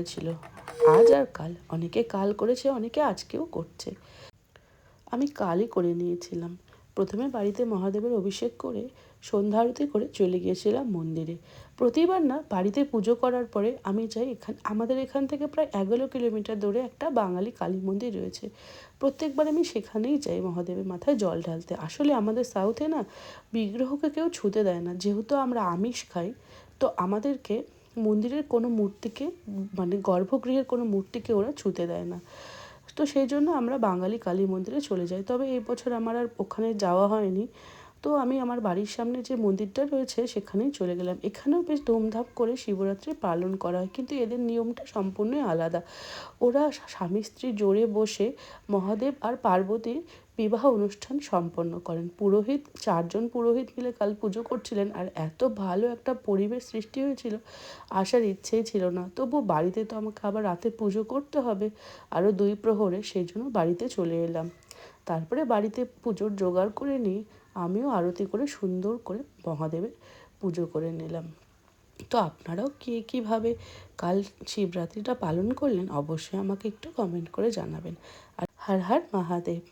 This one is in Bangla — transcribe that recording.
হয়েছিল। আজ আর কাল, অনেকে কাল করেছে, অনেকে আজকেও করছে। আমি কালই করে নিয়েছিলাম। প্রথমে বাড়িতে মহাদেবের অভিষেক করে সন্ধ্যা আরতি করে চলে গিয়েছিলাম মন্দিরে। প্রতিবার না বাড়িতে পুজো করার পরে আমি যাই আমাদের এখান থেকে প্রায় 11 কিলোমিটার দূরে একটা বাঙালি কালী মন্দির রয়েছে। প্রত্যেকবার আমি সেখানেই যাই মহাদেবের মাথায় জল ঢালতে। আসলে আমাদের সাউথে না বিগ্রহকে কেউ ছুঁতে দেয় না, যেহেতু আমরা আমিষ খাই। তো আমাদেরকে মন্দিরের কোনো মূর্তিকে, মানে গর্ভগৃহের কোনো মূর্তিকে ওরা ছুঁতে দেয় না। তো সেই জন্য আমরা বাঙালি কালী মন্দিরে চলে যাই। তবে এই বছর আমার আর ওখানে যাওয়া হয়নি। তো আমি আমার বাড়ির সামনে যে মন্দিরটা রয়েছে সেখানেই চলে গেলাম। এখানেও বেশ ধুমধাম করে শিবরাত্রি পালন করা হয়, কিন্তু এদের নিয়মটা সম্পূর্ণই আলাদা। ওরা স্বামী স্ত্রী জোড়ে বসে মহাদেব আর পার্বতীর বিবাহ অনুষ্ঠান সম্পন্ন করেন। পুরোহিত, 4জন পুরোহিত মিলে কাল পুজো করছিলেন, আর এত ভালো একটা পরিবেশ সৃষ্টি হয়েছিল, আসার ইচ্ছেই ছিল না। তবু বাড়িতে তো আমাকে আবার রাতে পুজো করতে হবে, আরও 2 প্রহরে, সেই জন্য বাড়িতে চলে এলাম। তারপরে বাড়িতে পুজোর জোগাড় করে নিয়ে আমিও আরতি করে সুন্দর করে মহাদেবের পুজো করে নিলাম। তো আপনারাও কে কীভাবে কাল শিবরাত্রিটা পালন করলেন অবশ্যই আমাকে একটু কমেন্ট করে জানাবেন। আর হর হর মহাদেব।